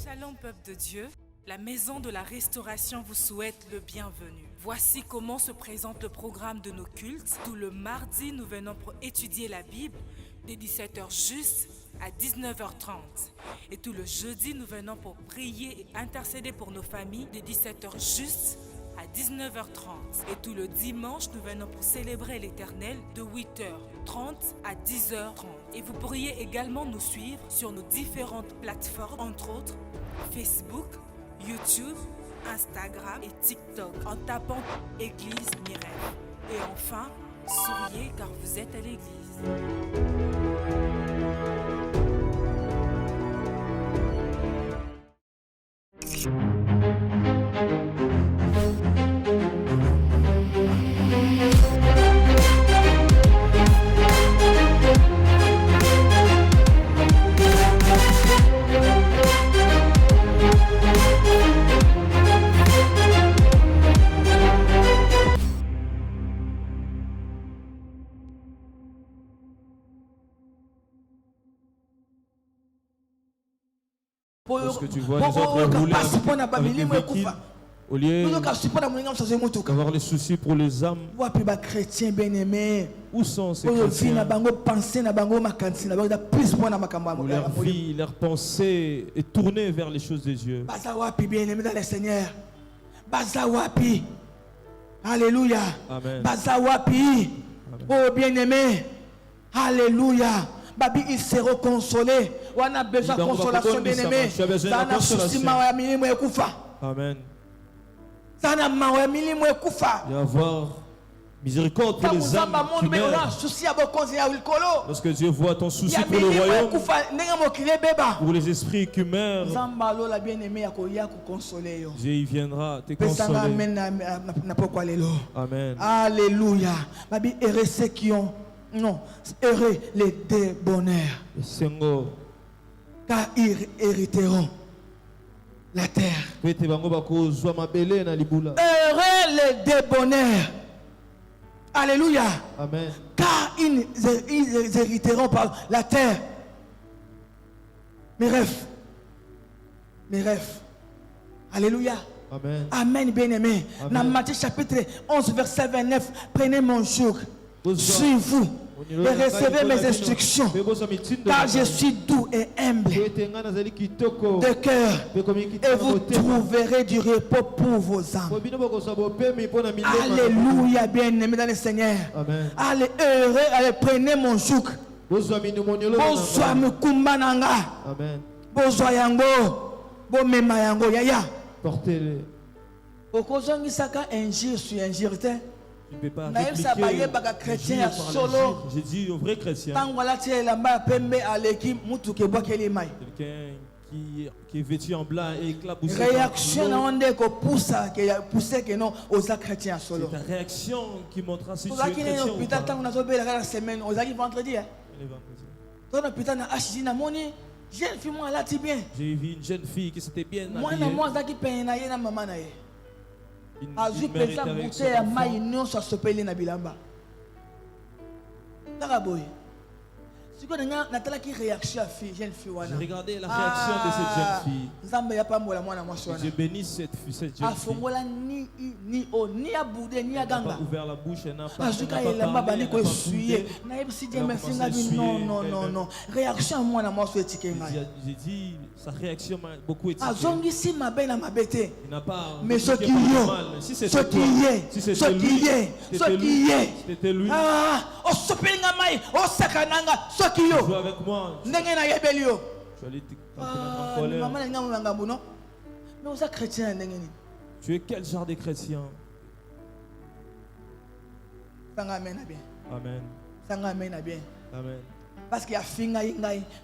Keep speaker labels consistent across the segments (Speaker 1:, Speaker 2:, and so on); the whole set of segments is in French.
Speaker 1: Shalom peuple de Dieu, la maison de la restauration vous souhaite le bienvenu. Voici comment se présente le programme de nos cultes. Tout le mardi, nous venons pour étudier la Bible dès 17h juste à 19h30. Et tout le jeudi, nous venons pour prier et intercéder pour nos familles dès 17h juste à 19h30. Et tout le dimanche, nous venons pour célébrer l'Éternel de 8h30 à 10h30. Et vous pourriez également nous suivre sur nos différentes plateformes, entre autres Facebook, YouTube, Instagram et TikTok, en tapant Église Mirel. Et enfin, souriez car vous êtes à l'église.
Speaker 2: Parce que tu vois les autres rouler avec des véhicules, au lieu d'avoir les soucis pour les âmes. Où sont ces chrétiens où leur vie, leur pensée est tournée vers les choses de Dieu?
Speaker 3: Alléluia.
Speaker 2: Amen.
Speaker 3: Bazawapi. Oh bien-aimé. Alléluia. Babi, ils seront consolés. On a besoin de consolation, bien-aimé.
Speaker 2: Amen.
Speaker 3: Il
Speaker 2: Et avoir miséricorde pour les âmes qui meurent. Parce que Dieu voit ton souci pour le royaume, pour les esprits qui meurent, Dieu y viendra te consoler. Amen.
Speaker 3: Alléluia. Babi, heureux ceux qui ont, non, heureux les débonnaires, car ils hériteront la terre. Heureux les débonnaires. Alléluia.
Speaker 2: Amen.
Speaker 3: Car ils hériteront par la terre. Mes rêves. Mes rêves. Alléluia.
Speaker 2: Amen.
Speaker 3: Amen, bien-aimé. Dans Matthieu chapitre 11, verset 29, prenez mon joug sur vous et recevez mes instructions, car je suis doux et humble de cœur, et vous trouverez du repos pour vos âmes. Alléluia, bien-aimé dans le Seigneur.
Speaker 2: Amen.
Speaker 3: Allez, heureux, allez, prenez mon joug. Bonsoir, Mukumbananga.
Speaker 2: Amen.
Speaker 3: Bonsoir, Yango. Bon, Mema Yango, Yaya.
Speaker 2: Portez-le.
Speaker 3: Injure sur injure.
Speaker 2: Tu ne peux pas répliquer j'ai dit aux vrais chrétiens. Quelqu'un qui est vêtu en blanc et éclaboussé.
Speaker 3: Réaction
Speaker 2: c'est ta réaction qui montrera si tu es chrétien ou pas. J'ai vu une jeune fille qui s'était bien habillée. Une mère était avec son enfant.
Speaker 3: J'ai regardé
Speaker 2: la réaction de cette jeune fille. Dieu bénisse cette jeune fille. Elle n'a pas ouvert la bouche, elle n'a pas parlé,
Speaker 3: non. Réaction moi na moi
Speaker 2: j'ai dit sa réaction m'a beaucoup étiqué.
Speaker 3: Il
Speaker 2: n'a pas.
Speaker 3: Mais ce qui est,
Speaker 2: c'était lui. Joue avec moi. Je suis allé en colère. Tu es quel genre de chrétien?
Speaker 3: Amen.
Speaker 2: Amen.
Speaker 3: Parce qu'il y a fingaï,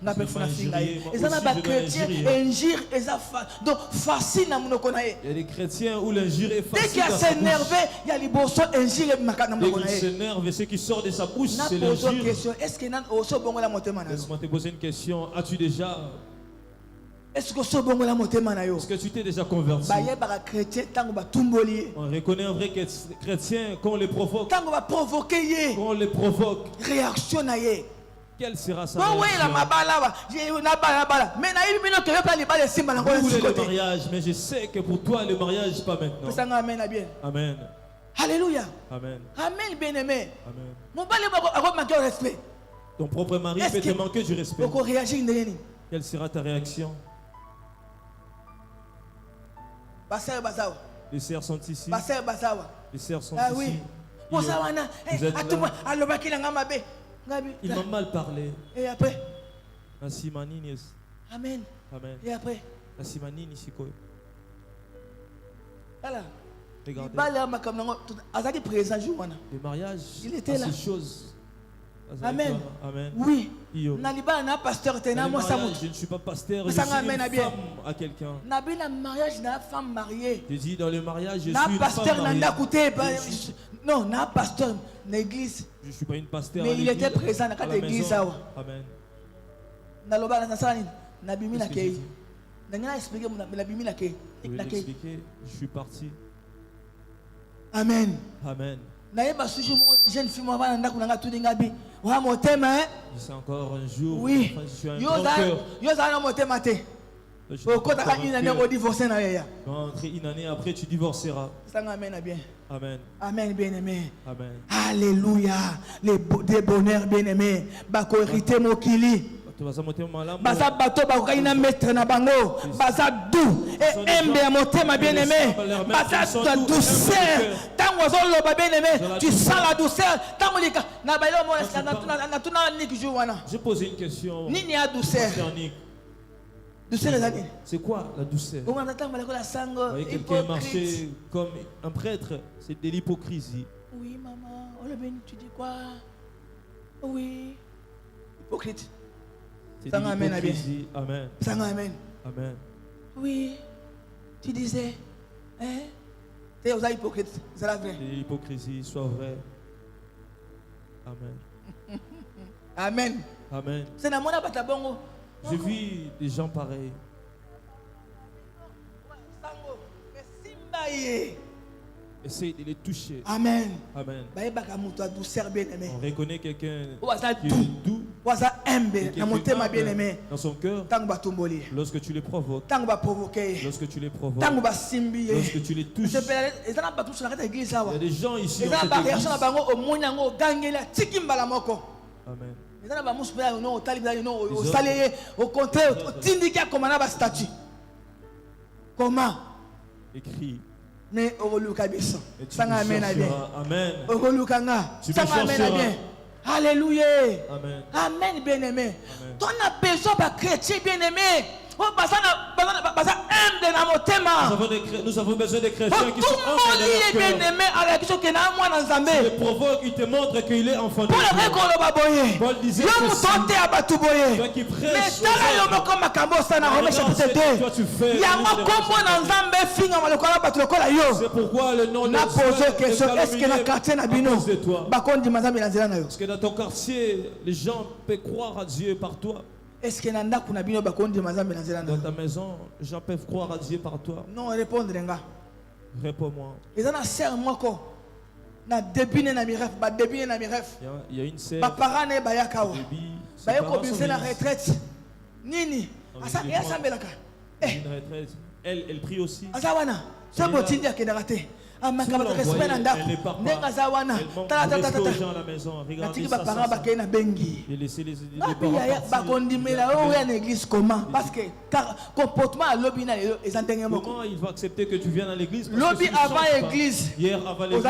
Speaker 3: n'a pas fait fingaï. Et ça n'a pas chrétien, injure, et ça donc facile à mon connaître.
Speaker 2: Il y a des chrétiens où l'injure est facile.
Speaker 3: Dès qu'il y a s'énervé, il y a les bossons injure et makana mon connaître.
Speaker 2: Dès qu'il s'énerve, ce qui sort de sa bouche, c'est l'injure.
Speaker 3: Est-ce qu'il y a aussi bon la montée mana?
Speaker 2: Laisse-moi te poser une question. As-tu déjà?
Speaker 3: Est-ce que
Speaker 2: tu t'es déjà converti? On reconnaît un vrai chrétien quand on les provoque.
Speaker 3: Quand on les provoque.
Speaker 2: Réaction. Quelle sera sa réaction?
Speaker 3: Vous
Speaker 2: voulez le mariage, mais je sais que pour toi le mariage pas maintenant. Amen.
Speaker 3: Alléluia.
Speaker 2: Amen.
Speaker 3: Amen, bien-aimé.
Speaker 2: Amen.
Speaker 3: Respect.
Speaker 2: Ton propre mari peut te manquer du respect. Quelle sera ta réaction? Les sœurs sont ici. Les sœurs sont ici. Vous êtes là. Il m'a mal parlé.
Speaker 3: Et après?
Speaker 2: Amen.
Speaker 3: Amen. Et après? Voilà.
Speaker 2: Regardez. Le mariage,
Speaker 3: il était là.
Speaker 2: Ces choses.
Speaker 3: Amen.
Speaker 2: Amen.
Speaker 3: Oui.
Speaker 2: Je ne suis pas pasteur, je suis une femme à quelqu'un. Je dis dans le mariage, je suis une femme mariée.
Speaker 3: Non, na pasteur l'église.
Speaker 2: Je ne suis pas une pasteur.
Speaker 3: Mais il était présent dans l'église.
Speaker 2: Amen. Je vais l'expliquer. Je suis parti.
Speaker 3: Amen.
Speaker 2: Amen.
Speaker 3: Jeune fille,
Speaker 2: c'est encore un jour.
Speaker 3: Oui.
Speaker 2: Enfin, je suis un grand cœur. Entre une année après, tu divorceras.
Speaker 3: Amen.
Speaker 2: Amen.
Speaker 3: Amen, bien-aimé.
Speaker 2: Amen.
Speaker 3: Alléluia. Des bonheurs, bien-aimés. Bako hérité mokili. Baza bato bakokaina mettre na bango. Baza doux et aimé à motema, bien-aimé. Baza ta douceur. Tango zolo bien-aimé. Tu sens la douceur. Tango lika na bailo mo na tuna nik jouana.
Speaker 2: J'ai posé une question.
Speaker 3: Nini a douceur?
Speaker 2: C'est quoi la douceur? Vous voyez quelqu'un marcher comme un prêtre, c'est de l'hypocrisie.
Speaker 3: Oui, maman. Oh, le béni, tu dis quoi? Oui. Hypocrite.
Speaker 2: C'est de l'hypocrisie. Amen.
Speaker 3: Amen.
Speaker 2: Amen.
Speaker 3: Oui. Tu disais, hein? Tu es hypocrite. C'est la vraie.
Speaker 2: C'est de l'hypocrisie, soit vrai. Amen.
Speaker 3: Amen.
Speaker 2: Amen.
Speaker 3: C'est dans mon abatabongo.
Speaker 2: J'ai vu des gens pareils. Essaye de les toucher.
Speaker 3: Amen.
Speaker 2: Amen.
Speaker 3: On
Speaker 2: reconnaît quelqu'un qui est doux, dans son cœur. Lorsque tu les provoques, lorsque tu les provoques, lorsque tu les touches. Il y a des gens ici dans cette église. Amen.
Speaker 3: Au contraire, comment?
Speaker 2: Écrit.
Speaker 3: Mais
Speaker 2: Amen.
Speaker 3: Alléluia.
Speaker 2: Amen.
Speaker 3: Amen, bien-aimé. Ton appel soit chrétien, bien-aimé.
Speaker 2: Nous avons besoin de chrétiens qui sont humbles dans leur cœur. Tu le provoques, il te montre qu'il est enfant de Dieu. Paul disait ceci. Toi qui prêches toi tu fais. C'est pourquoi le nom de Dieu. Est-ce que dans ton quartier, les gens peuvent croire à Dieu par toi?
Speaker 3: Est-ce que dans
Speaker 2: ta maison, les gens peuvent croire à Dieu par toi?
Speaker 3: Non, répondre.
Speaker 2: Réponds-moi.
Speaker 3: Il y a
Speaker 2: une sœur. Une retraite. Elle prie aussi. Elle n'est pas elle manque de respect aux gens à la maison. Regardez ça. Et laissez les parents partir.
Speaker 3: Parce que comportement à l'objet.
Speaker 2: Comment il va accepter que tu viennes à l'église?
Speaker 3: L'objet avant l'église.
Speaker 2: Hier avant l'église.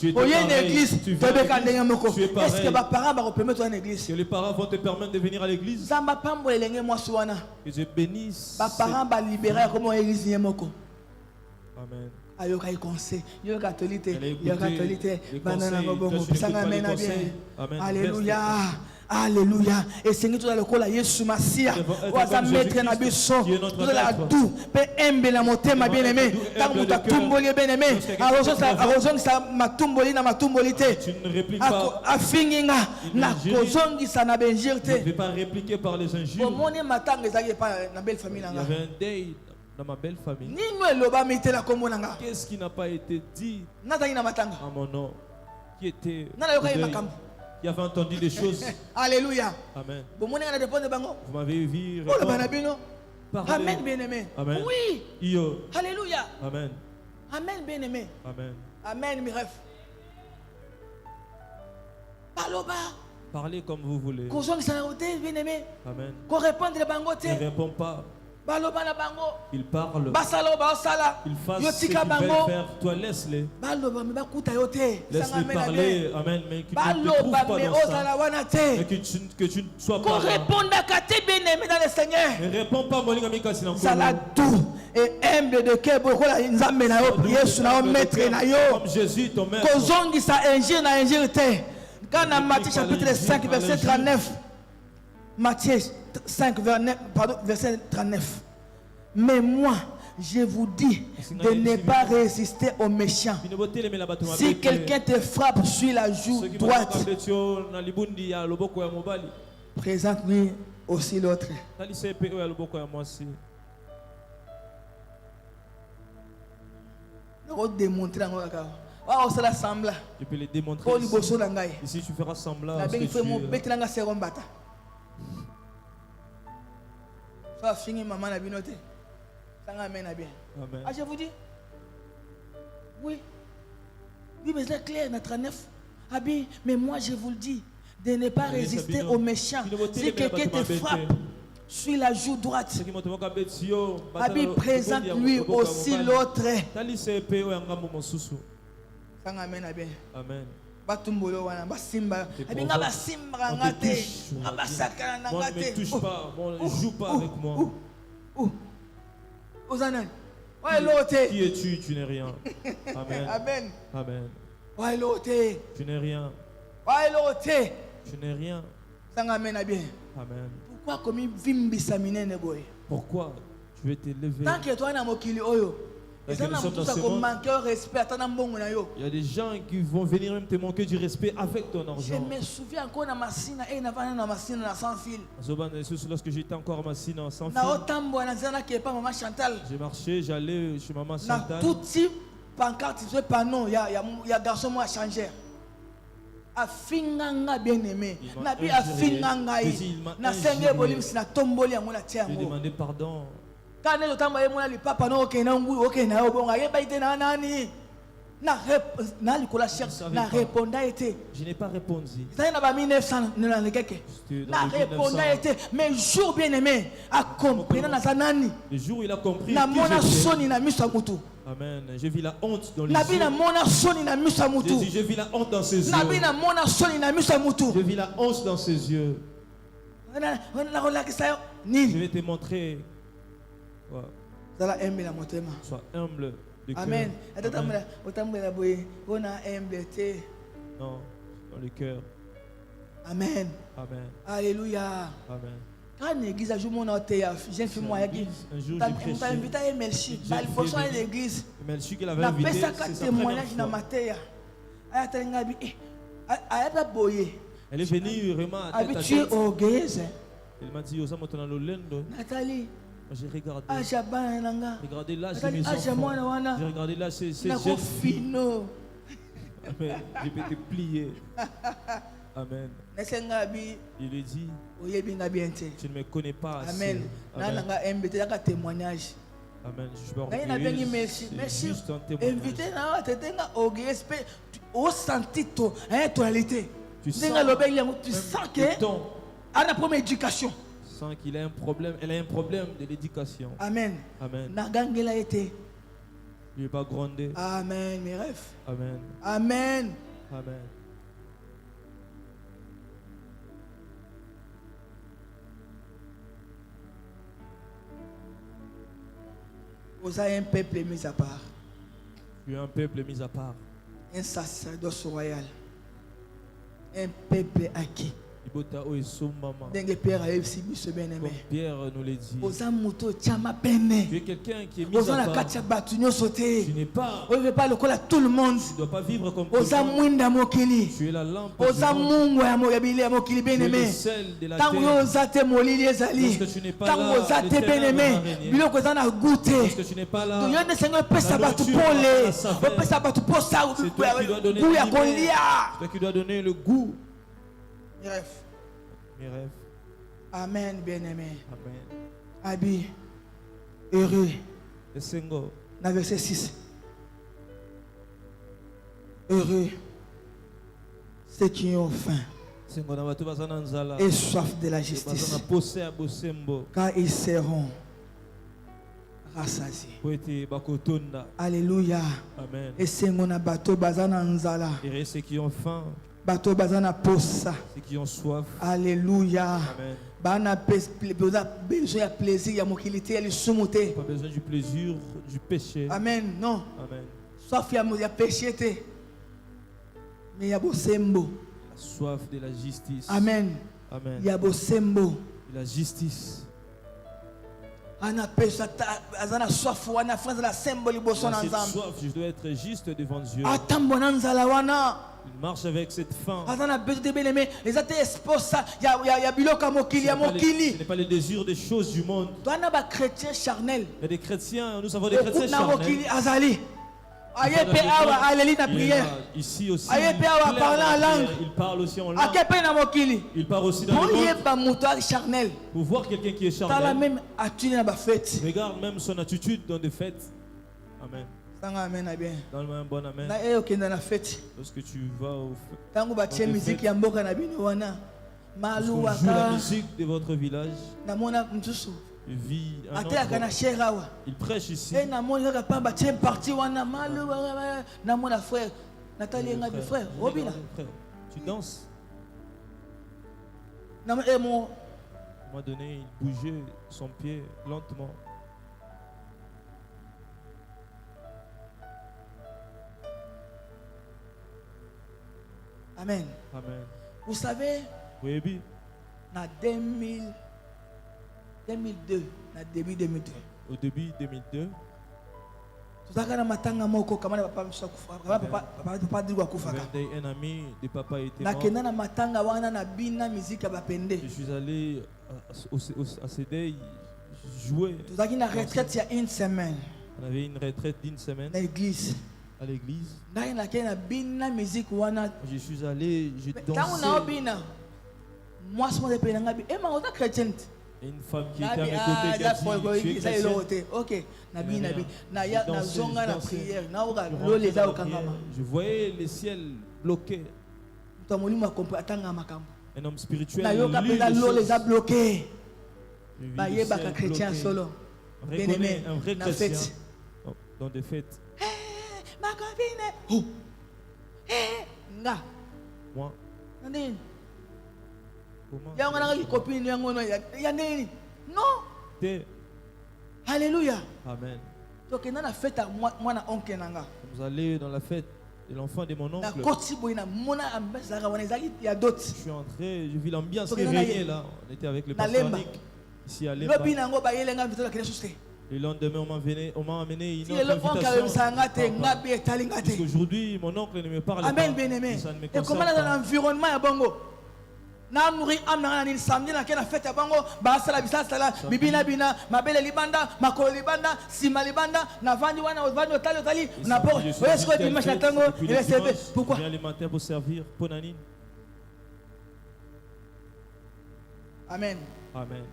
Speaker 2: Tu es pareil. Est-ce que les parents vont te permettre de venir à l'église? Que Dieu bénisse. Amen.
Speaker 3: Ayoka conseil, yo catholique, alléluia, alléluia. Et Seigneur tout dans le col Yesu Masia, oza maître na biso, tout la tout, pe embe la motema bien-aimé, tant muta tumboli bien-aimé, arozon sa matumboli na matumbolité.
Speaker 2: Tu ne répliques pas.
Speaker 3: Afinginga na kozongi sa na benjirte.
Speaker 2: Je ne vais pas répliquer par les injures.
Speaker 3: Omoni matanga ezaki pa na belle famille
Speaker 2: Il y
Speaker 3: nanga.
Speaker 2: avait un deuil dans ma belle famille. Qu'est-ce qui n'a pas été dit
Speaker 3: à
Speaker 2: en mon nom? Qui était qui avait entendu des choses.
Speaker 3: Alléluia.
Speaker 2: Amen.
Speaker 3: Vous
Speaker 2: m'avez vu.
Speaker 3: Amen, bien-aimé.
Speaker 2: Amen.
Speaker 3: Oui.
Speaker 2: Yo.
Speaker 3: Alléluia.
Speaker 2: Amen.
Speaker 3: Amen, bien-aimé.
Speaker 2: Amen.
Speaker 3: Amen, mes rêves.
Speaker 2: Parlez comme vous voulez.
Speaker 3: Bien-aimé.
Speaker 2: Amen.
Speaker 3: Qu'on réponde les bangotes.
Speaker 2: Ne réponds pas. Il parle. Il fasse ce qu'il veut faire. Toi, laisse-les. Laisse-les parler. Amen. Mais que tu ne te trouves pas dans ça. Mais que tu ne sois pas.
Speaker 3: Qu'on réponde à Kati bien-aimé dans le Seigneur.
Speaker 2: Ne réponds pas, mon ami, quand c'est
Speaker 3: ça l'a tout. Et humble de cœur, beaucoup la nzambe na yo prier sur na maître na yo.
Speaker 2: Comme Jésus, ton maître.
Speaker 3: Kozongi sa injire na injire te. Quand dans Matthieu chapitre 5 verset 39. Matthieu 5 verset 39. Mais moi, je vous dis de ne pas résister aux méchants. Si quelqu'un te frappe sur la joue droite, présente-lui aussi l'autre.
Speaker 2: Je peux les démontrer ici. Tu feras semblant.
Speaker 3: Amen. Ah, je vous dis. Oui. Oui, mais c'est clair, notre neuf. Mais moi, je vous le dis, de ne pas résister aux méchants. Si quelqu'un te frappe sur la joue droite, présente-lui aussi l'autre. Amen.
Speaker 2: Amen.
Speaker 3: Ne
Speaker 2: me touche pas, ne joue pas avec moi. Qui es-tu? Tu n'es rien. Amen.
Speaker 3: Amen.
Speaker 2: Amen. Tu n'es rien. Tu n'es rien.
Speaker 3: Amen.
Speaker 2: Pourquoi tu veux t'élever?
Speaker 3: Tant que toi na mokili oyo, il y
Speaker 2: a des gens qui vont venir même te manquer du respect avec ton argent.
Speaker 3: Je me souviens encore de Massina et sans fil.
Speaker 2: Lorsque j'étais encore à Massina sans fil. J'ai marché, j'allais chez maman Chantal.
Speaker 3: Tout type pancarte, panneau, il y a garçon moi changer. Afinganga bien-aimé. Nabi afinganga yi. Na senge bolim sina tomboli yango na tia yango.
Speaker 2: J'ai demandé pardon.
Speaker 3: Quand le temps est moi le papa no ok na ngu ok na bon aye baite na nani. Na likola cherche na répondait été.
Speaker 2: Je n'ai pas répondu.
Speaker 3: Ça na ba 1900 na le keke. Na répondait été mais jour bien-aimé a compris na zanani.
Speaker 2: Le jour où il a compris.
Speaker 3: Na mona soni na miso mutu.
Speaker 2: Amen. J'ai vu la honte dans les yeux.
Speaker 3: J'ai
Speaker 2: vu la honte dans ses yeux.
Speaker 3: J'ai
Speaker 2: vu la honte dans ses yeux. Je vais te montrer. Ouais. Sois humble de cœur.
Speaker 3: Amen.
Speaker 2: Non, dans le cœur.
Speaker 3: Amen.
Speaker 2: Amen.
Speaker 3: Alléluia.
Speaker 2: Amen.
Speaker 3: Quand l'église a joué mon hôtel, j'ai fait moi qui t'as invité à Melchi. Balfour à l'église.
Speaker 2: Melchi qui l'avait invité.
Speaker 3: C'est ça témoignage dans ma terre.
Speaker 2: Elle est venue vraiment
Speaker 3: habituée au gaze.
Speaker 2: Elle m'a dit
Speaker 3: Nathalie.
Speaker 2: J'ai regardé.
Speaker 3: Regardez
Speaker 2: là, j'ai mes enfants. J'ai regardé là, c'est jeunes filles. Amen. Je peux te plier. Amen. Il lui dit, tu ne me connais pas assez.
Speaker 3: Amen.
Speaker 2: Amen.
Speaker 3: Témoignage.
Speaker 2: Amen. Je peux orgueilleuse. C'est juste un témoignage.
Speaker 3: Invité au sentito, actualité. Tu sens que à la première éducation.
Speaker 2: Sans qu'il ait un problème, elle a un problème de l'éducation.
Speaker 3: Amen.
Speaker 2: Amen.
Speaker 3: Nagangela été.
Speaker 2: Il n'est pas grondé.
Speaker 3: Amen, mes rêves.
Speaker 2: Amen.
Speaker 3: Amen.
Speaker 2: Amen.
Speaker 3: Vous avez un peuple mis à part.
Speaker 2: Tu es un peuple mis à part.
Speaker 3: Un sacerdoce royal. Un peuple acquis.
Speaker 2: Comme
Speaker 3: Pierre
Speaker 2: nous l'a dit.
Speaker 3: Tu
Speaker 2: es quelqu'un qui est mis à part. Tu n'es pas.
Speaker 3: Tu ne
Speaker 2: dois pas vivre comme tout le monde. Tu es la lampe du monde. Tu es le sel de la terre. Lorsque tu n'es pas là, le terrain ne va régner. Lorsque tu n'es pas là, la nourriture va la saveur. C'est toi qui dois donner le goût. Mes rêves.
Speaker 3: Amen, bien-aimé.
Speaker 2: Amen.
Speaker 3: Abi, heureux.
Speaker 2: Esengo.
Speaker 3: Dans verset 6. Heureux ceux qui ont faim et soif de la justice, car ils seront rassasiés. Alléluia.
Speaker 2: Amen.
Speaker 3: Et c'est mon bateau bazana nzala.
Speaker 2: Et ceux qui ont faim,
Speaker 3: bateau bazana posa.
Speaker 2: ceux qui ont soif.
Speaker 3: Alléluia.
Speaker 2: Amen.
Speaker 3: Bana besoin de plaisir, ya mokilité, elle sumuté.
Speaker 2: Pas besoin du plaisir, du péché.
Speaker 3: Amen. Non.
Speaker 2: Amen.
Speaker 3: Soif ya péché te. Mais ya bosembo.
Speaker 2: La soif de la justice.
Speaker 3: Amen.
Speaker 2: Amen.
Speaker 3: Ya bosembo.
Speaker 2: De la justice.
Speaker 3: Ana pesa azana soif wana frère la symbole boson ensemble.
Speaker 2: Soif, je dois être juste devant Dieu.
Speaker 3: Atambona nzala wana.
Speaker 2: Il marche avec cette faim.
Speaker 3: Azana besoin de bien-aimé, les athées esposa ya biloka mokili ya mokili.
Speaker 2: Ce n'est pas le désir des choses du monde.
Speaker 3: Doana ba chrétien charnel.
Speaker 2: Il y a des chrétiens, nous avons des chrétiens charnels.
Speaker 3: Mokili azali. Aye pe awa aleli na prière.
Speaker 2: Ici aussi.
Speaker 3: Aye pe awa parler en langue.
Speaker 2: Il parle aussi en langue.
Speaker 3: Akepe na mokili.
Speaker 2: Il parle aussi dans le monde.
Speaker 3: Ba muto charnel.
Speaker 2: Pour voir quelqu'un qui est charnel.
Speaker 3: Tala même attitude na ba fête.
Speaker 2: Regarde même son attitude dans des fêtes. Amen.
Speaker 3: Amen, bien.
Speaker 2: Donne-moi un bon amen.
Speaker 3: Lorsque
Speaker 2: tu vas au fête.
Speaker 3: Tango ba tie musique ya mboka na bino wana. Malu
Speaker 2: waka. Joue la musique de votre village.
Speaker 3: Na mona mtusu.
Speaker 2: Il vit un
Speaker 3: il
Speaker 2: prêche ici.
Speaker 3: Et na mona ka pa ba tie parti wana malu na mona frère. Nathalie nga frère. Robina.
Speaker 2: Tu danses.
Speaker 3: Na
Speaker 2: à un moment donné, il bougeait son pied lentement.
Speaker 3: Amen.
Speaker 2: Amen.
Speaker 3: Vous savez,
Speaker 2: oui,
Speaker 3: en 2002,
Speaker 2: au début 2002, un ami de papa était mort. Je suis allé à Sédé jouer.
Speaker 3: On avait une retraite il y a une semaine.
Speaker 2: On avait une retraite d'une semaine.
Speaker 3: L'église.
Speaker 2: À l'église.
Speaker 3: Je
Speaker 2: suis allé, je dansais.
Speaker 3: Moi, je suis chrétienne.
Speaker 2: Et une femme qui était à mes côtés qui a dit,
Speaker 3: ok,
Speaker 2: je voyais le ciel bloqué. Un homme spirituel
Speaker 3: bloqué.
Speaker 2: Chrétien solo. Un vrai chrétien dans des fêtes.
Speaker 3: Ma copine.
Speaker 2: Moi.
Speaker 3: Non. Alléluia.
Speaker 2: Amen.
Speaker 3: Nous
Speaker 2: allons dans la fête de l'enfant de mon oncle. Je suis entré, je vis l'ambiance qui régnait là. On était avec le pasteur Nick ici à Lemba. Le lendemain, on m'a amené une autre invitation. Aujourd'hui, mon oncle ne me parle pas.
Speaker 3: Amen, bien-aimé. Et comment dans l'environnement à Bongo? Na nourri amna na samedi na kena fête ya bango ba sala bisala bibina bina mabele libanda makolo libanda sima libanda na vandi wana vandi otali na po est-ce que dimanche na tango il est servi pourquoi
Speaker 2: bien le matin pour servir pour Nanine.
Speaker 3: Amen.
Speaker 2: Amen.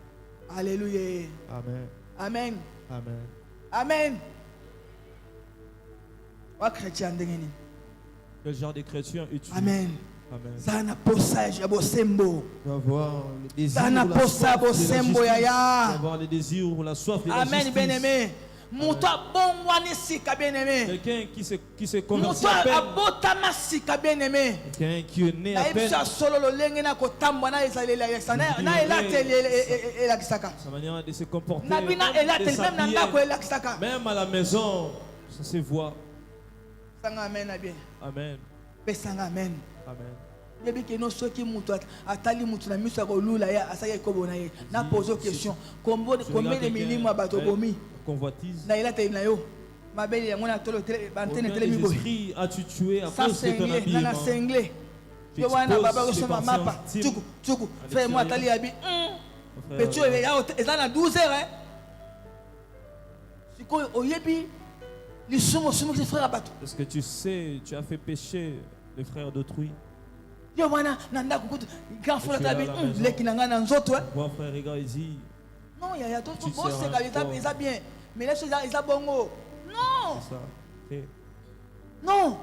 Speaker 3: Alléluia.
Speaker 2: Amen.
Speaker 3: Amen.
Speaker 2: Amen.
Speaker 3: Amen. Wa chrétien ndengeni.
Speaker 2: Quel genre de chrétien es-tu?
Speaker 3: Amen.
Speaker 2: Amen.
Speaker 3: Zana posage ya bosembo.
Speaker 2: D'avoir le désir.
Speaker 3: Zana posa bosembo ya ya.
Speaker 2: D'avoir le désir ou la soif de la justice.
Speaker 3: Amen, bien-aimé. Muta bongwani sika bien-aimé.
Speaker 2: Quelqu'un qui se convertit à peine.
Speaker 3: Muta abotama sika bien-aimé.
Speaker 2: Quelqu'un qui est né à peine.
Speaker 3: Na solo lo lenge na kotamba na esalela yesana na elate la kisaka.
Speaker 2: Sa manière de se comporter.
Speaker 3: Na bina elate même na ndako la kisaka.
Speaker 2: Même à la maison, ça se voit.
Speaker 3: Sanga amen bien.
Speaker 2: Amen.
Speaker 3: Pesanga amen.
Speaker 2: Amen.
Speaker 3: Debi que nous soki mutu atali mutu na miso ko lula ya asaya ko bona ye na pose question combien de milima bato bomi
Speaker 2: convoitise
Speaker 3: na ila te na yo mabeli ya ngona tolo antenne tele mi boy
Speaker 2: esprit as-tu tué après ce que ton habillement
Speaker 3: na sengle yo wana baba ko soma mapa tuku frère moi atali abi petio ya ezana 12 heures siko oyebi li sumo sumo que frère bato
Speaker 2: est-ce que tu sais tu as fait pécher les frères d'autrui?
Speaker 3: Yo wana nanda kukutu grand frère tabi leki nanga na nzoto.
Speaker 2: Mon frère regarde ici.
Speaker 3: Non, il y a tout beau c'est ça bien. Mais là ils a bongo. Non.
Speaker 2: C'est ça. Okay.
Speaker 3: Non.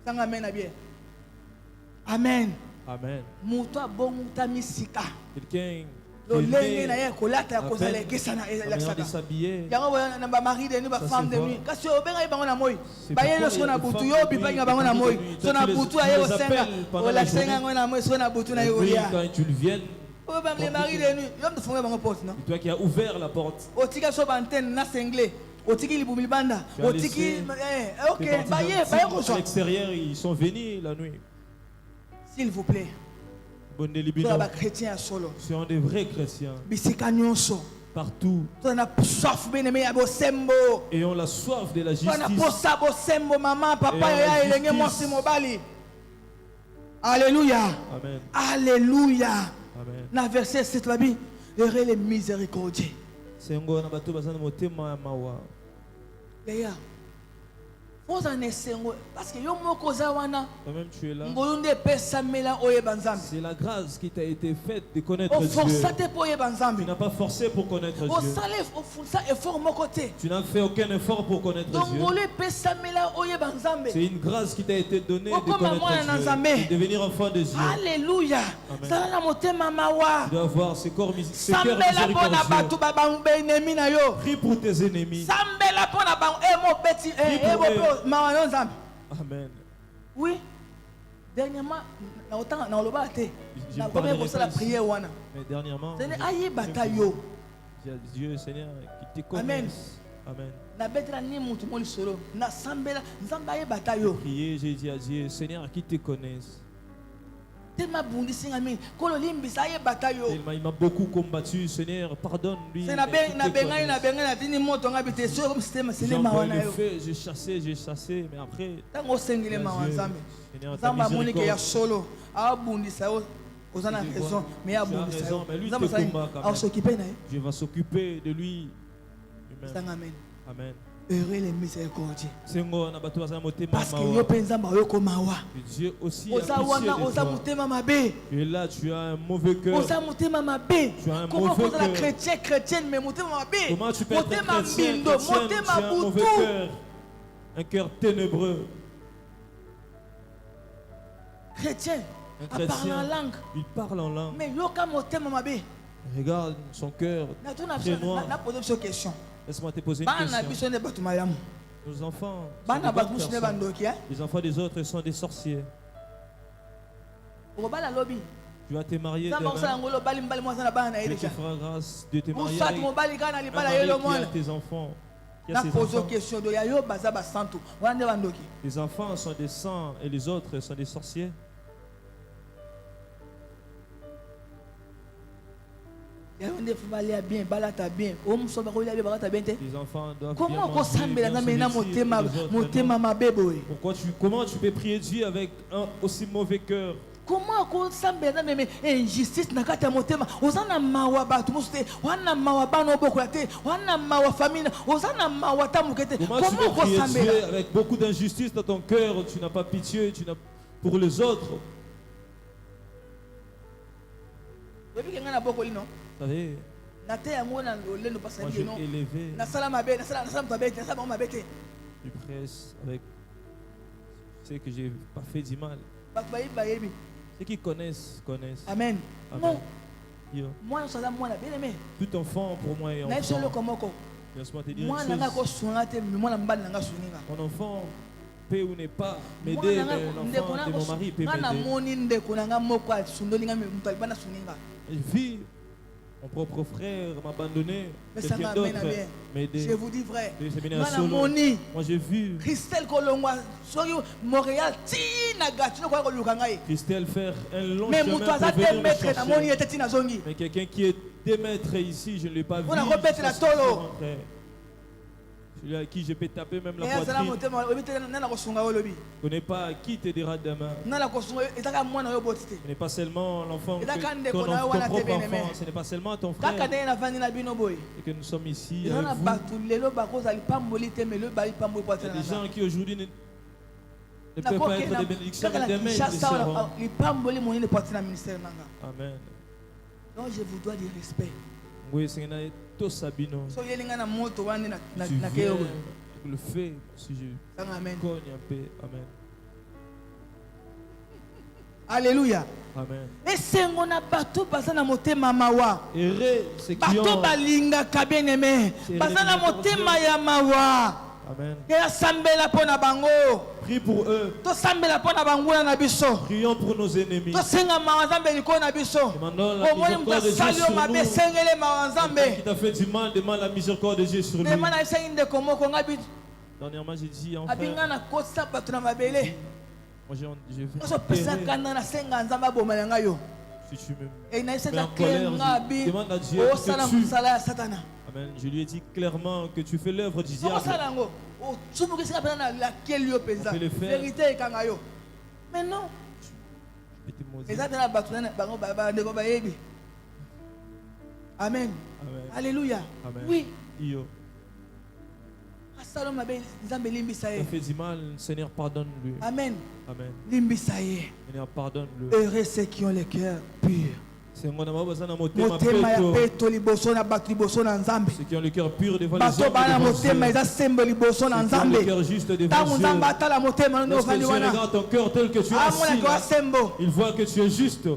Speaker 3: Ça amène à bien. Amen.
Speaker 2: Amen.
Speaker 3: Muto bongo tamisika.
Speaker 2: Quelqu'un
Speaker 3: lolenge na ye kolata ya kozala ekesa na elakisaka yango boya na bamari de nuit bafemme de nuit kasi obenga ye bango na moi bayeli so na butu yo bipanga bango na moi so na butu aye osenga olakisenga yango na moi so na butu na ye olia les maris de nuit yo mtu funga bango porte non
Speaker 2: toi qui as ouvert la porte
Speaker 3: otika so bantenne na sengle otiki libumi banda otiki ok baye ko
Speaker 2: à l'extérieur ils sont venus la nuit
Speaker 3: s'il vous plaît.
Speaker 2: C'est un des vrais chrétiens. Partout. Et on la soif de la justice.
Speaker 3: Alléluia.
Speaker 2: Amen.
Speaker 3: Alléluia.
Speaker 2: Amen.
Speaker 3: Dans verset 7, la Bible, heureux les miséricordieux. D'ailleurs, parce que
Speaker 2: toi-même tu es là. C'est la grâce qui t'a été faite de connaître Dieu. Tu n'as pas forcé pour connaître Dieu. Tu n'as fait aucun effort pour connaître Dieu. C'est une grâce qui t'a été donnée de connaître Dieu, de devenir enfant de Dieu.
Speaker 3: Alléluia.
Speaker 2: Tu dois avoir ce cœur miséricordieux. Prie pour tes ennemis. Amen.
Speaker 3: Oui. Dernièrement,
Speaker 2: mais dernièrement, Dieu Seigneur qui te connaît. Amen. Priez, j'ai dit à Dieu, Seigneur qui te connaisse.
Speaker 3: Tellement
Speaker 2: il m'a beaucoup combattu, Seigneur, pardonne-lui. J'ai chassé, mais après, Dieu va s'occuper de lui. Amen.
Speaker 3: Heureux les miséricordieux.
Speaker 2: Parce que Dieu aussi a pitié de toi. Et là, tu as un mauvais cœur. Tu as un mauvais cœur. Comment tu peux être chrétien? Tu as un mauvais cœur. Un cœur ténébreux.
Speaker 3: Chrétien, il parle en langue.
Speaker 2: Il parle en langue.
Speaker 3: Mais
Speaker 2: regarde son cœur très noir. Laisse-moi te poser une question. Nos enfants, les enfants des autres sont des sorciers. Tu vas te marier demain. Dieu te fera grâce de te marier avec un mari qui a tes enfants. Les enfants sont des saints et les autres sont des sorciers.
Speaker 3: Les
Speaker 2: enfants doivent bien manger. Comment tu peux prier Dieu avec un aussi mauvais cœur?
Speaker 3: Comment injustice na kati ya motema ozana mawa batu musute wana mawa bano bokulate wana mawa famille ozana mawa tamukete
Speaker 2: comment tu peux prier Dieu avec beaucoup d'injustice dans ton cœur? Tu n'as pas pitié, tu n'as pour les autres. Vous savez, moi j'ai élevé. Je presse avec ce que j'ai pas fait du mal. Ceux qui connaissent.
Speaker 3: Amen.
Speaker 2: Amen.
Speaker 3: Moi,
Speaker 2: tout enfant pour moi est enfant. Laisse-moi te dire une chose. Mon enfant peut ou n'est pas m'aider, mais l'enfant de mon mari peut m'aider. Je vis, mon propre frère m'a abandonné. Quelqu'un d'autre m'aider.
Speaker 3: Je vous dis vrai.
Speaker 2: Moi j'ai vu
Speaker 3: Christelle Kolongwa, Montréal,
Speaker 2: Christelle faire un long chemin pour venir me chercher. Mais quelqu'un qui est 2 mètres ici, je ne l'ai pas vu. Celui à qui je peux taper même la poitrine. Je ne connais pas qui t'aidera demain. Ce n'est pas seulement l'enfant, ton propre enfant, ce n'est pas seulement ton frère. Et que nous sommes ici avec vous. Il y a des gens qui aujourd'hui ne peut pas être des bénédictions, mais des mains seront. Amen.
Speaker 3: Donc je vous dois du respect.
Speaker 2: Oui, c'est un tout sabino. Tu viens, le fait si je cogne un peu. Amen.
Speaker 3: Alléluia.
Speaker 2: Amen.
Speaker 3: Et c'est mon abatou basana motema mawa.
Speaker 2: Errez ceux qui ont.
Speaker 3: Bato balinga kabien aimé. Basana motema ya mawa.
Speaker 2: Amen.
Speaker 3: Et sambela pona bango.
Speaker 2: Prie pour eux.
Speaker 3: To sambela pona bango na biso.
Speaker 2: Prions pour nos ennemis.
Speaker 3: To senga mawanzambe liko na biso.
Speaker 2: Demandons la miséricorde de Dieu sur nous.
Speaker 3: Sengele mawanzambe.
Speaker 2: Qui t'a fait du mal, demande la miséricorde de Dieu sur lui. Dernièrement, j'ai dit en fait. Moi, j'ai vu. Si tu me mets en colère, demande à Dieu que tu. Amen. Je lui ai dit clairement que tu fais l'œuvre du diable. On peut le faire.
Speaker 3: Mais non. Amen. Alléluia.
Speaker 2: Amen.
Speaker 3: Oui.
Speaker 2: Io. Ça fait du mal, Seigneur, pardonne-lui.
Speaker 3: Amen.
Speaker 2: Amen.
Speaker 3: Seigneur,
Speaker 2: pardonne-le.
Speaker 3: Heureux ceux qui ont le cœur pur.
Speaker 2: Ceux qui ont le cœur pur devant les hommes. Ceux qui ont le cœur juste devant Dieu. Lorsque Dieu regarde ton cœur tel que tu es assis, il voit que tu es juste.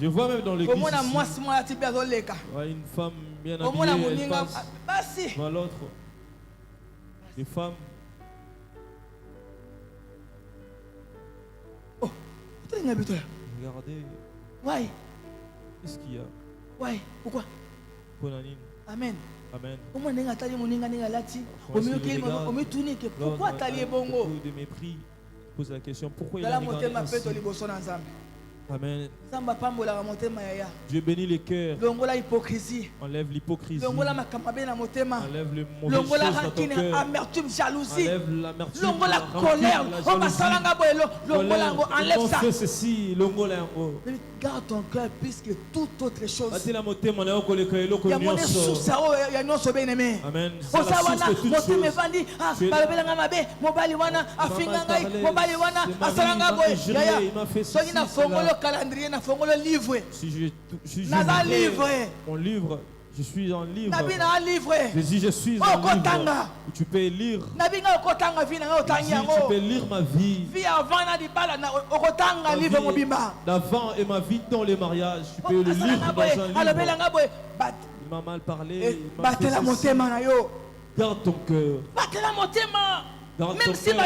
Speaker 2: Je vois même dans l'église une femme bien habillée, elle passe devant l'autre. Des femmes.
Speaker 3: Oh,
Speaker 2: regardez.
Speaker 3: Ouais.
Speaker 2: Qu'est-ce qu'il y a?
Speaker 3: Ouais. Pourquoi? Amen.
Speaker 2: Amen.
Speaker 3: Pourquoi t'allais bongo?
Speaker 2: De mépris. Pose la question. Pourquoi il
Speaker 3: a
Speaker 2: regardé ainsi? Amen. Dieu bénit les cœurs. Enlève l'hypocrisie. Enlève le mauvais choses dans ton cœur.
Speaker 3: Amertume, jalousie.
Speaker 2: Enlève l'amertume,
Speaker 3: la colère.
Speaker 2: Enlève ça. Fais ceci.
Speaker 3: Garde ton cœur plus que toute autre chose.
Speaker 2: Il y a mon source. Amen. Si je mon livre, je suis en livre. Je dis je suis en livre. Tu peux lire. Tu peux lire ma vie. D'avant et ma vie dans les mariages. Tu peux le lire dans un livre. Il m'a mal parlé. Garde ton cœur.
Speaker 3: Même si est-ce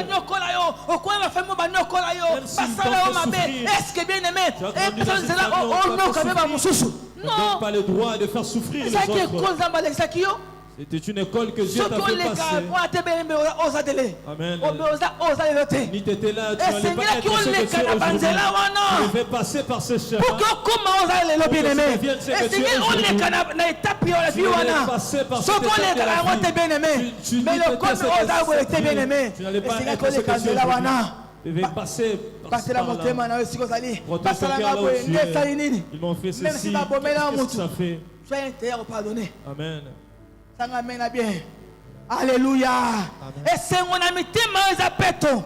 Speaker 3: que bien aimé
Speaker 2: ne donne pas le droit de faire souffrir les autres. C'était une école que Dieu t'a fait passer. Amen. Ni t'étais là, tu n'allais pas être ce que tu es aujourd'hui. Tu devais passer par ce chemin. Pour que tu deviennes ce que tu es aujourd'hui. Tu devais passer par cette étape de la vie. Tu dis que tu n'allais pas être ce que tu es aujourd'hui. Tu devais passer par là. Protège ton cœur là où tu es. Ils m'ont fait ceci. Qu'est-ce que ça fait? Amen.
Speaker 3: Bien. Alléluia. Et c'est mon ami Zapeto.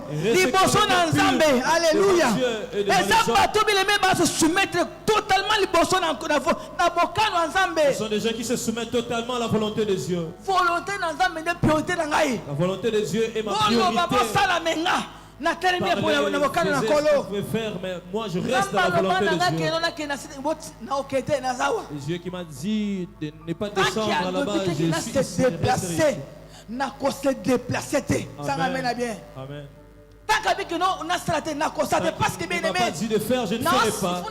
Speaker 3: Alléluia. Et Zapeto, il se soumettre totalement
Speaker 2: Ce sont des gens qui se soumettent totalement à la volonté de Dieu. La volonté de Dieu est ma priorité. Faire, mais moi je reste dans la volonté de Dieu. Dieu qui m'a dit de ne pas descendre là-bas, je suis
Speaker 3: déplacé. Se déplacer. Ça m'amène à bien.
Speaker 2: Amen.
Speaker 3: Parce que bien aimé,
Speaker 2: pas dit de faire, je ne ferai pas.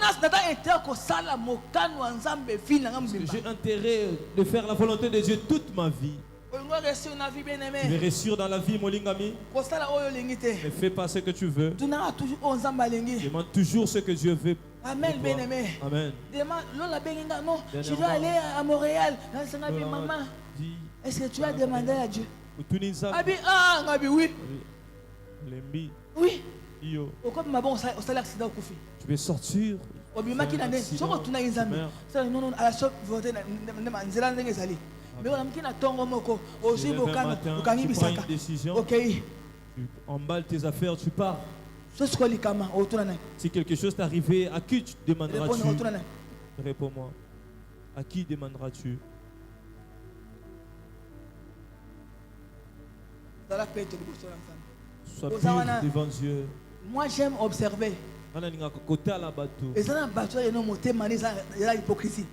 Speaker 2: J'ai intérêt de faire la volonté de Dieu toute ma vie. Tu veux réussir dans la vie, mon lingami. Ne fais pas ce que tu veux. Demande toujours ce que Dieu veut.
Speaker 3: Amen, bien aimé.
Speaker 2: Amen.
Speaker 3: Je dois aller à Montréal. Maman, est-ce que tu as demandé à Dieu? Oui. Oui.
Speaker 2: Tu veux sortir. Ok, Tu emballes tes affaires, tu pars. Si quelque chose t'est arrivé, à qui tu demanderas-tu? Réponds-moi. À qui demanderas-tu? Sois pur devant Dieu.
Speaker 3: Moi j'aime observer.
Speaker 2: Il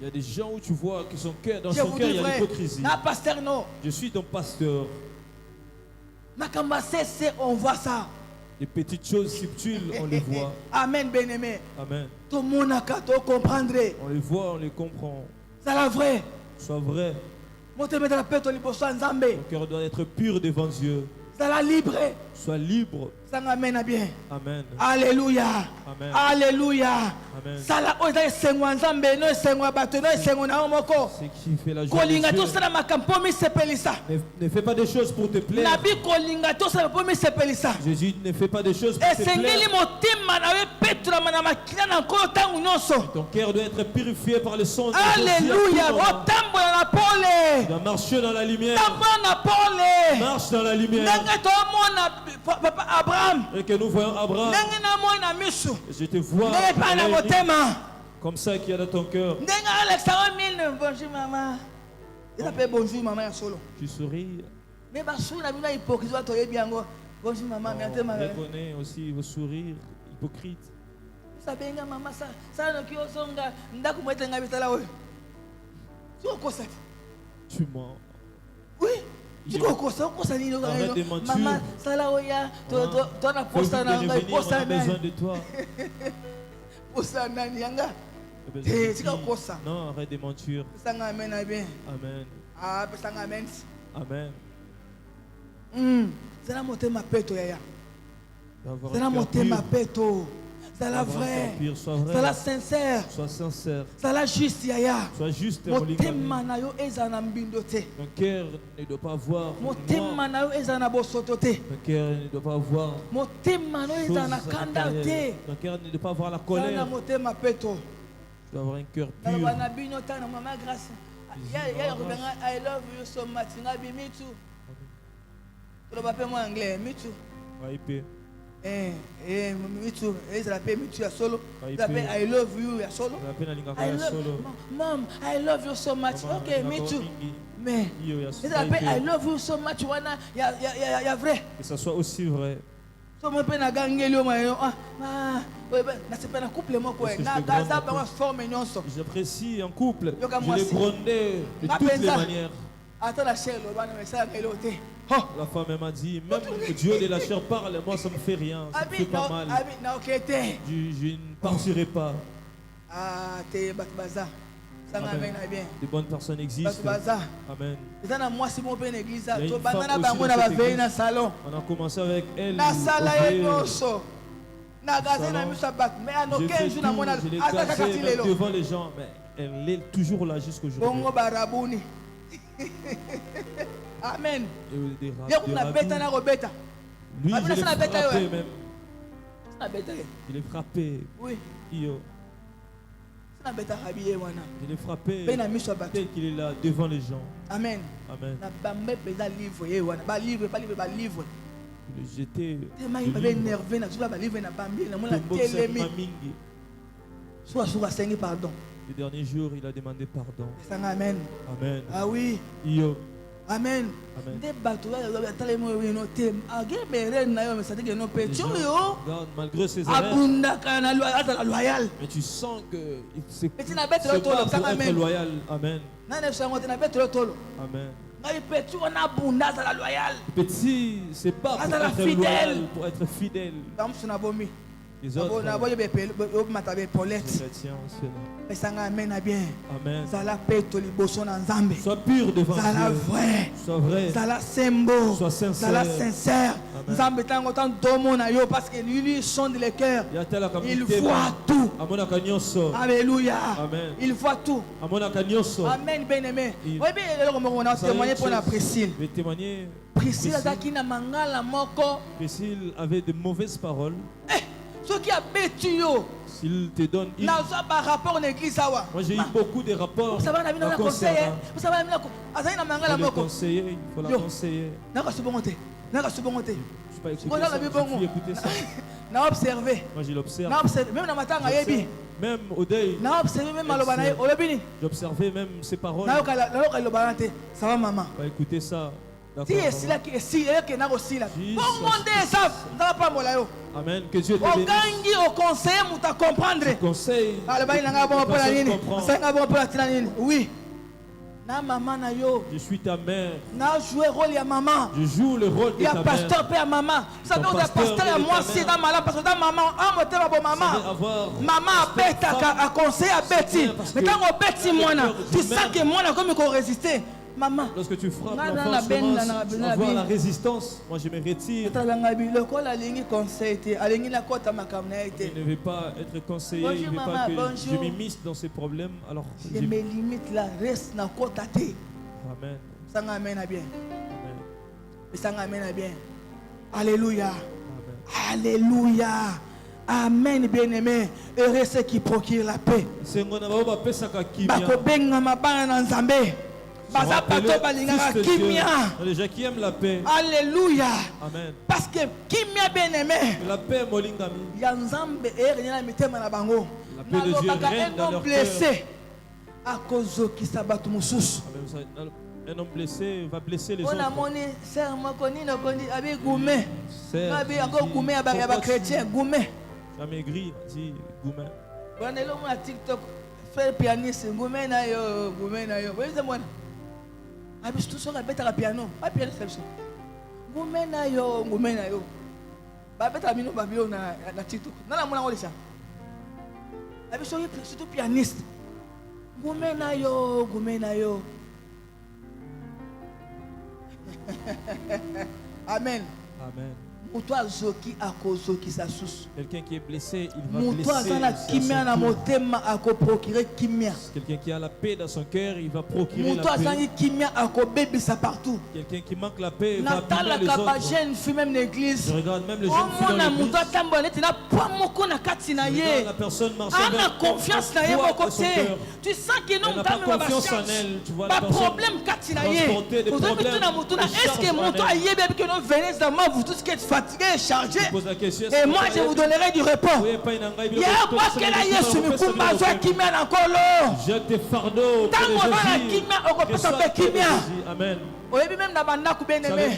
Speaker 2: y a des gens où tu vois que son cœur, dans son cœur il y a l'hypocrisie. Je suis ton pasteur.
Speaker 3: On voit ça.
Speaker 2: Les petites choses subtiles, on les voit.
Speaker 3: Amen, bien-aimé.
Speaker 2: Amen.
Speaker 3: Tout le monde a comprendre.
Speaker 2: On les voit, on les comprend.
Speaker 3: C'est la vraie.
Speaker 2: Sois vrai.
Speaker 3: Ton
Speaker 2: cœur doit être pur devant Dieu. Sois libre.
Speaker 3: Amen.
Speaker 2: Amen.
Speaker 3: Alléluia.
Speaker 2: Amen.
Speaker 3: Alléluia.
Speaker 2: Amen.
Speaker 3: C'est
Speaker 2: qui fait la joie de Dieu. Ne fais pas des choses pour te plaire. Jésus ne fait pas des choses pour te plaire. Ton cœur doit être purifié par le sang de Jésus.
Speaker 3: Alléluia.
Speaker 2: Tu dois marcher dans la lumière. Marche dans la lumière. Et que nous voyons Abraham. Je te vois comme ça qu'il y a dans ton cœur.
Speaker 3: Bonjour maman. Il s'appelle bonjour maman solo.
Speaker 2: Tu souris.
Speaker 3: Mais bonjour maman.
Speaker 2: On reconnaît aussi vos sourires hypocrites. Tu mens.
Speaker 3: Oui. Arrête de mentir. Maman,
Speaker 2: on a besoin de toi. Non, arrête de mentir.
Speaker 3: Amen.
Speaker 2: Amen.
Speaker 3: Amen. C'est la vraie. C'est la sincère.
Speaker 2: Sois sincère.
Speaker 3: C'est la juste yaya.
Speaker 2: Sois juste. Ton cœur ne doit pas voir. Ton cœur ne doit pas voir. Ton cœur ne doit pas voir la colère. Tu dois avoir un cœur pur.
Speaker 3: I love you so much. Me too. Tu vas pas moi anglais. Me too. Me too. Me too solo. I love you solo. Mom, I love you so much. Okay, me too. Mais I love you so much. Ya vrai.
Speaker 2: Que ça soit aussi vrai. J'apprécie un couple. Je l'ai grondé de toutes les manières. La femme m'a dit, même que Dieu de la chair parle, moi ça me fait rien, ça me fait pas mal. Je ne partirai pas. Amen. De bonnes personnes existent. Amen. On a commencé avec elle. Devant les gens, mais elle est toujours là jusqu'aujourd'hui.
Speaker 3: Amen.
Speaker 2: Lui, je l'ai frappé même. Il est frappé.
Speaker 3: Oui.
Speaker 2: Il est frappé tel qu'il est là devant les gens.
Speaker 3: Amen.
Speaker 2: Amen. Il est jeté. Le dernier jour, il a demandé pardon.
Speaker 3: Amen.
Speaker 2: Amen.
Speaker 3: Ah oui. Amen.
Speaker 2: Malgré ses erreurs, mais tu sens que c'est pas pour être loyal. Amen. Amen. Petit, c'est pas pour être loyal, pour être fidèle. Les autres chrétiens,
Speaker 3: Amen.
Speaker 2: Amen.
Speaker 3: Sois
Speaker 2: pur devant Dieu. Sois vrai. Sois sincère.
Speaker 3: Parce que lui sonde les cœurs. Il voit tout. Alléluia.
Speaker 2: Amen.
Speaker 3: Il voit tout. Amen, bien-aimé. On a témoigné pour la Priscille. Priscille
Speaker 2: avait de mauvaises paroles.
Speaker 3: Ce qui a bêtu,
Speaker 2: s'il te donne une...
Speaker 3: Moi
Speaker 2: j'ai eu beaucoup de rapports.
Speaker 3: Vous savez, on a conseillé.
Speaker 2: Il faut la conseiller.
Speaker 3: n'a pas écouté ça.
Speaker 2: Moi je l'observe.
Speaker 3: Même dans matin ngayebi.
Speaker 2: Même au deuil. J'observais même ses paroles.
Speaker 3: Ça va maman.
Speaker 2: Pas écouter ça.
Speaker 3: Si est là qui si est que na osila.
Speaker 2: Amen. Que Dieu te bénisse.
Speaker 3: Au conseil muta comprendre.
Speaker 2: Conseil.
Speaker 3: Oui. Na maman na yo.
Speaker 2: Je suis ta mère.
Speaker 3: Na jouer rôle ya maman.
Speaker 2: Je joue le rôle de ta mère.
Speaker 3: Il y a pasteur père maman. Vous savez on a pasteur à moi c'est dans malade parce que dans maman ah moté ba maman. Maman bête à conseil à Betty. Mais quand on Betty moi na, tu sens que moi na comme il faut résister. Maman.
Speaker 2: Lorsque tu frappes l'enfant, tu commences à voir la résistance. Moi je me retire. Il ne veut pas être conseillé. Il ne veut pas que je m'immisce dans ses problèmes. Alors
Speaker 3: je me limite là, reste dans le côté.
Speaker 2: Amen.
Speaker 3: Ça amène à bien. Ça amène à bien. Alléluia. Alléluia. Amen, bien-aimé. Heureux ceux qui procurent la paix.
Speaker 2: Les gens qui aiment la paix.
Speaker 3: Alléluia.
Speaker 2: Amen.
Speaker 3: Parce que kimia bien-aimé.
Speaker 2: La paix molingami.
Speaker 3: La paix
Speaker 2: de Dieu règne dans leur cœur.
Speaker 3: À cause qui s'abat mususu.
Speaker 2: Un homme blessé va blesser les autres.
Speaker 3: On a moni sœur makoni na kondi abi goumé. Abi encore goumé aba chrétien goumé.
Speaker 2: Jamais gris dit goumé.
Speaker 3: Bwana lo mo TikTok frère pianiste goumé na yo goumé na yo. Vous savez moi. Abi tout ça beta la piano. Pas pianiste c'est ça. Goumé na yo goumé na yo. Ba beta mino ba bio na TikTok. Na mona ngoli ça. Abi surtout pianiste. Goumé na yo goumé na yo. Amen.
Speaker 2: Amen.
Speaker 3: Quelqu'un
Speaker 2: qui est blessé, il va blesser. Quelqu'un qui a la paix dans son cœur, il va procurer la paix. Quelqu'un qui manque la paix, il va abîmer les autres. Je regarde même les jeunes filles dans l'église. Je regarde la personne marchant vers confiance dans son cœur.
Speaker 3: Tu sens que non,
Speaker 2: elle n'a pas confiance en elle. Tu vois la personne transporter des problèmes.
Speaker 3: Est-ce que mon toit est que nous venez dans ma vous tous qui êtes fatigués et chargés et moi je vous donnerai du repos. Il y a quoi qu'elle a eu sur le coup qui mène encore l'eau.
Speaker 2: Jette tes fardeaux. Amen.
Speaker 3: Même dans banda ku bien aimé.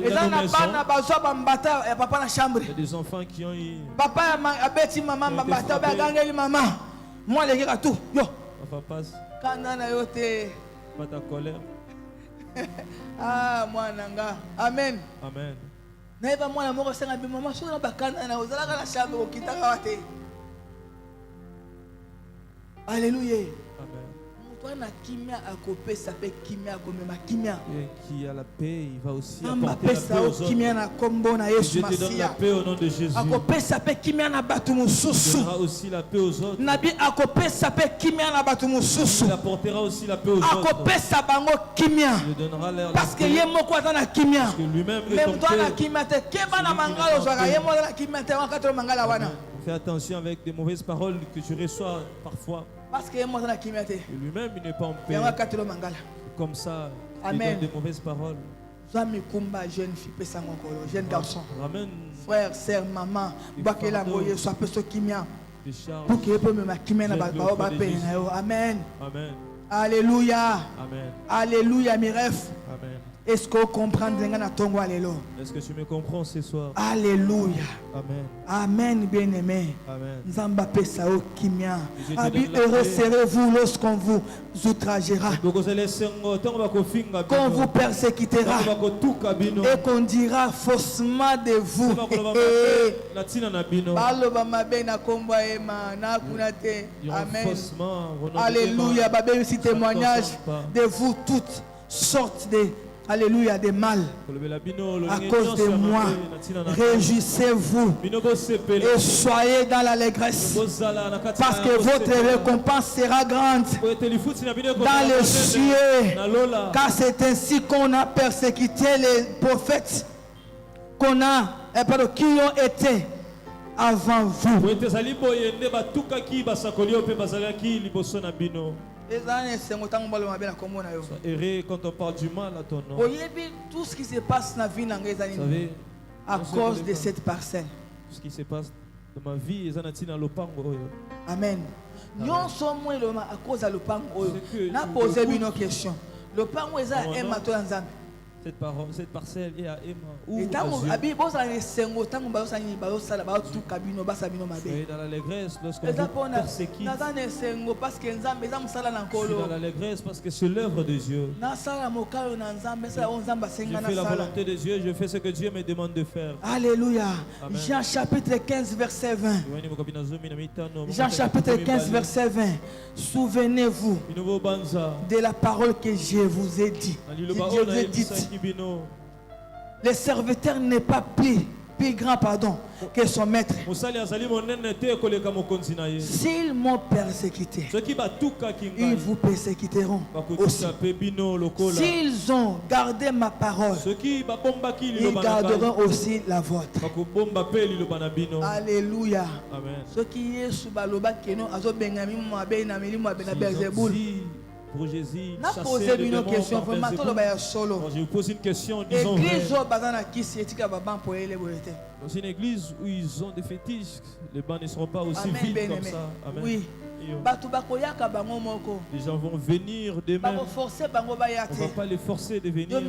Speaker 3: Et dans la banda bazo bambata et papa na chambre.
Speaker 2: Il y a des enfants qui ont eu
Speaker 3: papa a beti maman bambata ba gangeli maman. Moi les gars tout. Yo.
Speaker 2: Papa passe.
Speaker 3: Quand na yo te
Speaker 2: pas ta colère.
Speaker 3: Ah moi nanga. Amen.
Speaker 2: Amen.
Speaker 3: Naiba moi na moko senga bi maman so na bakana na ozala kana chambre okitaka wate. Alléluia.
Speaker 2: Amen. Qui a la paix, il va aussi apporter la paix aux autres. Dieu te donne la paix au nom de Jésus. Il donnera aussi la paix aux autres. Il apportera aussi la paix aux autres. Il donnera l'air la
Speaker 3: parce que
Speaker 2: lui-même est ton paix. Fais attention avec des mauvaises paroles que tu reçois parfois.
Speaker 3: Parce que
Speaker 2: lui-même il n'est pas en paix. Comme ça, il donne des mauvaises paroles.
Speaker 3: Jeune fille, jeune garçon,
Speaker 2: Amen.
Speaker 3: frère, sœur, maman, sois pour que Amen.
Speaker 2: Amen.
Speaker 3: Alléluia.
Speaker 2: Amen.
Speaker 3: Alléluia, mes rêves.
Speaker 2: Amen.
Speaker 3: Est-ce que vous comprenez?
Speaker 2: Est-ce que tu me comprends ce soir?
Speaker 3: Alléluia.
Speaker 2: Amen.
Speaker 3: Amen, bien-aimé.
Speaker 2: Amen.
Speaker 3: Heureux serez-vous lorsqu'on vous outragera, qu'on vous persécutera et qu'on dira faussement de vous. Amen. Alléluia. Ici témoignage de vous toutes sortes de alléluia des mal à cause de moi. Réjouissez-vous et soyez dans l'allégresse parce que votre récompense sera grande dans les cieux, car c'est ainsi qu'on a persécuté les prophètes qui ont été avant vous.
Speaker 2: Sois erré quand on parle du mal à ton nom.
Speaker 3: Tout ce qui se passe dans la vie, à cause de cette parcelle.
Speaker 2: Tout ce qui se passe dans ma vie,
Speaker 3: Amen. Nous sommes à cause de l'opango. N'a posé une question. L'opango est à Emma.
Speaker 2: Cette parcelle est à Emma.
Speaker 3: Et dans
Speaker 2: l'allégresse lorsqu'on vous persécute. Dans l'allégresse parce que c'est l'œuvre de Dieu. Je fais la volonté de Dieu, je fais ce que Dieu me demande de faire.
Speaker 3: Alléluia. Jean chapitre 15 verset 20. Jean chapitre 15 verset 20. Souvenez-vous de la parole que je vous ai dit. Le serviteur n'est pas plus grand que son maître. S'ils m'ont persécuté, ils vous persécuteront aussi. S'ils ont gardé ma parole, ils garderont aussi la vôtre. Alléluia. Ce qui est sous Baloba Keno, Azo Benjamin Mabé Nameli Mabena Belzeboul.
Speaker 2: Pour Jésus,
Speaker 3: je
Speaker 2: vous pose une question, disons vrai. Dans une église où ils ont des fétiches, les bancs ne seront pas aussi vides comme ça. Amen.
Speaker 3: Oui.
Speaker 2: Les gens vont venir d'eux-mêmes. On ne va pas les forcer de venir.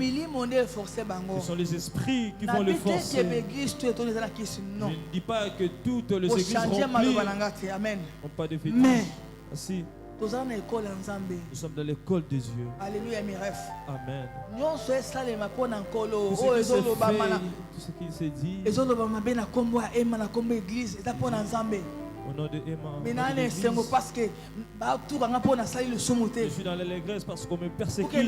Speaker 2: Ce sont les esprits qui vont les forcer. Je ne dis pas que toutes les églises remplies n'ont pas de fétiches.
Speaker 3: Mais
Speaker 2: si.
Speaker 3: Nous sommes
Speaker 2: dans l'école des yeux.
Speaker 3: Alléluia, mes rêves.
Speaker 2: Amen.
Speaker 3: Tout ce
Speaker 2: qui se dit. Au nom de Emma.
Speaker 3: Parce que
Speaker 2: je suis dans l'allégresse parce qu'on me persécute.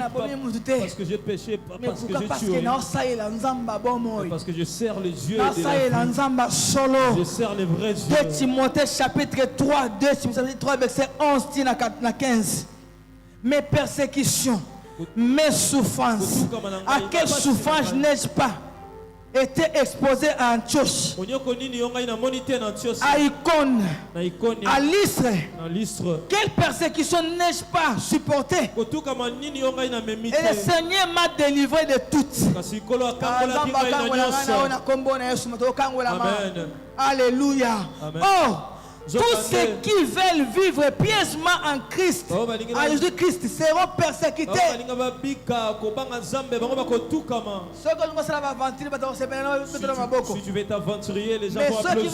Speaker 2: Parce que j'ai péché. Parce que j'ai tué. Parce que je sers les dieux de la vie. Je sers les vrais dieux.
Speaker 3: 2 Timothée chapitre 3, 2 Timothée 3 verset 11 à 15. Mes persécutions, mes souffrances. À quelle souffrance n'ai-je pas été exposé à Antioche, à Icône, à Lystre? Quelle persécution n'ai-je pas supporté? Et le Seigneur m'a délivré de toutes. Amen. Alléluia.
Speaker 2: Amen.
Speaker 3: Oh, tous ceux qui veulent vivre pieusement en Christ, à Jésus-Christ, seront persécutés.
Speaker 2: Si tu veux t'aventurer, les gens vont applaudir.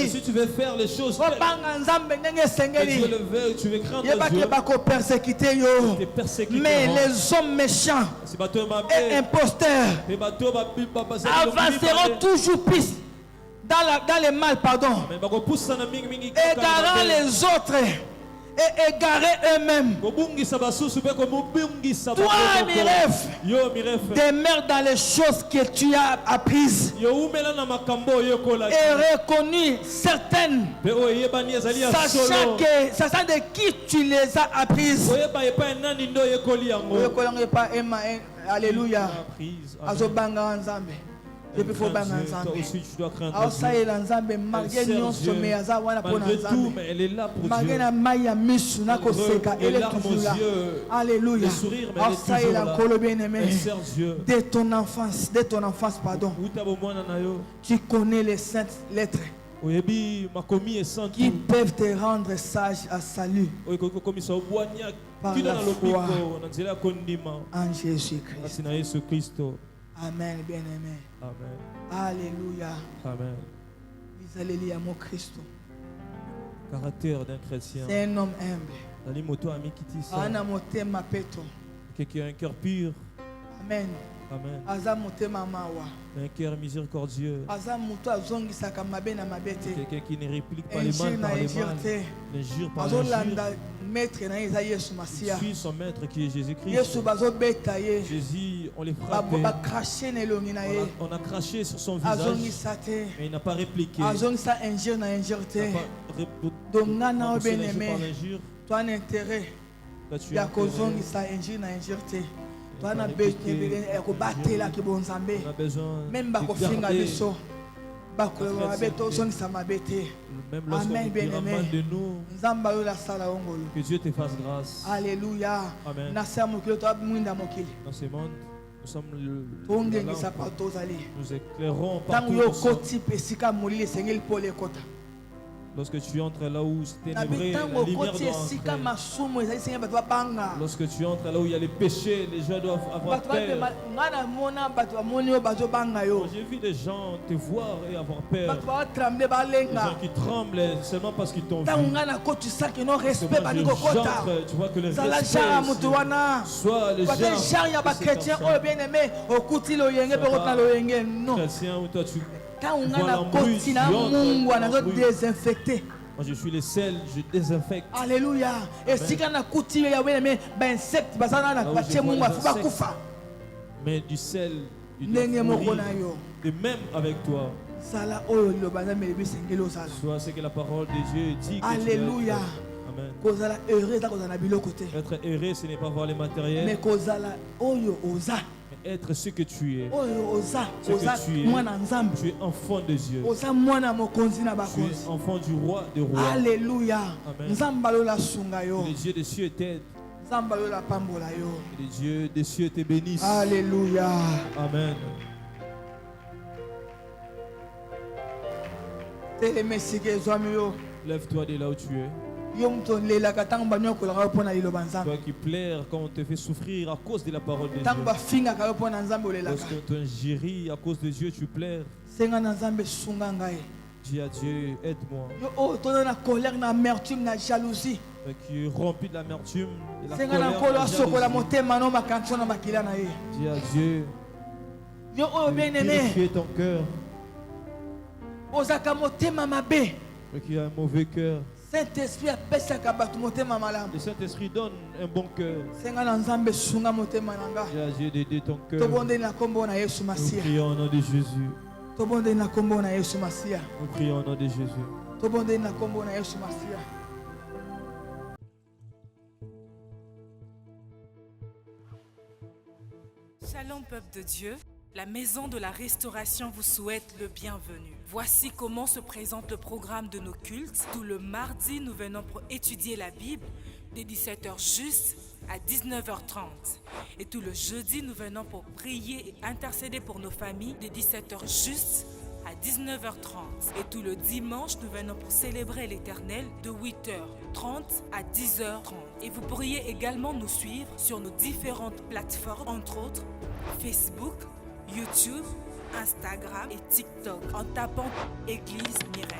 Speaker 2: Si tu veux faire les choses que Dieu le veut, tu veux craindre Dieu.
Speaker 3: Mais les hommes méchants et imposteurs avanceront toujours plus dans le mal, égarant les autres et égarer eux-mêmes. Toi, Miref, demeure dans les choses que tu as apprises et reconnu certaines, sachant de qui tu les as apprises. Alléluia.
Speaker 2: Toi aussi tu dois craindre Dieu. Malgré tout, mais elle est là pour Dieu.
Speaker 3: Alléluia.
Speaker 2: Le sourire, mais elle est toujours là. Elle sert Dieu.
Speaker 3: De ton enfance, pardon. Tu connais les saintes lettres qui peuvent te rendre sage à salut par la foi en Jésus-Christ. Amen, bien-aimé.
Speaker 2: Amen.
Speaker 3: Alléluia.
Speaker 2: Amen.
Speaker 3: Alléluia, mon Christ.
Speaker 2: Caractère d'un chrétien.
Speaker 3: C'est un homme humble.
Speaker 2: Quelqu'un qui a un cœur pur.
Speaker 3: Amen.
Speaker 2: Amen. Un cœur miséricordieux. Quelqu'un qui ne réplique pas les mal par les mal. N'injure par l'injure. Il suit son maître qui est Jésus-Christ. Jésus, on les frappe. On a craché sur son visage. Mais il n'a pas répliqué. Il n'a pas
Speaker 3: toi un intérêt. Tu as on a besoin de garder
Speaker 2: Même lorsqu'on nous dira mal de nous, que Dieu te fasse grâce.
Speaker 3: Alléluia.
Speaker 2: Amen. Dans ce monde, nous sommes nous éclairons partout. Lorsque tu entres là où c'est ténébré, la lumière doit entrer. Lorsque tu entres là où il y a les péchés, les gens doivent avoir peur. J'ai vu des gens te voir et avoir peur. Des gens qui tremblent seulement parce qu'ils t'ont vu. Tu vois que le respect soit le chrétien où toi tu moi je suis le sel, je désinfecte.
Speaker 3: Alléluia. Et si on a coutume
Speaker 2: mais du sel, de même avec toi. Soit ce que la parole de Dieu dit.
Speaker 3: Alléluia.
Speaker 2: Amen.
Speaker 3: Être
Speaker 2: heureux, ce n'est pas voir les matériels. Mais être ce que tu es. Tu es enfant de Dieu. Tu es enfant du roi des rois.
Speaker 3: Alléluia.
Speaker 2: Amen. Le Dieu des cieux t'aide. Le Dieu des cieux te bénisse.
Speaker 3: Alléluia.
Speaker 2: Amen. Lève-toi de là où tu es. Toi qui pleures quand on te fait souffrir à cause de la parole de Dieu. Lorsqu'on t'injurie à cause de Dieu, tu pleures. Dis à Dieu, aide-moi. Qui est rempli de l'amertume et la colère. Dis à Dieu, purifier ton cœur. Qui a un mauvais cœur.
Speaker 3: Saint-Esprit
Speaker 2: le Saint-Esprit donne un bon cœur. Dis à Dieu d'aider ton cœur. Nous prions au nom de Jésus. Nous prions au nom de Jésus.
Speaker 1: Shalom peuple de Dieu. La maison de la restauration vous souhaite le bienvenu. Voici comment se présente le programme de nos cultes. Tout le mardi, nous venons pour étudier la Bible dès 17h juste à 19h30. Et tout le jeudi, nous venons pour prier et intercéder pour nos familles dès 17h juste à 19h30. Et tout le dimanche, nous venons pour célébrer l'Éternel de 8h30 à 10h30. Et vous pourriez également nous suivre sur nos différentes plateformes, entre autres Facebook, YouTube, Instagram et TikTok en tapant Église Mirel.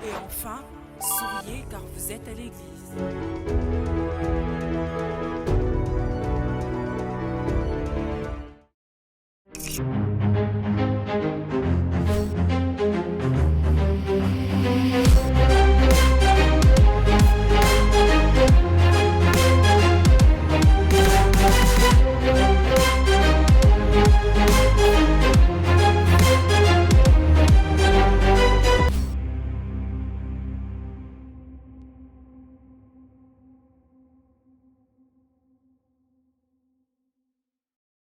Speaker 1: Et enfin, souriez car vous êtes à l'église.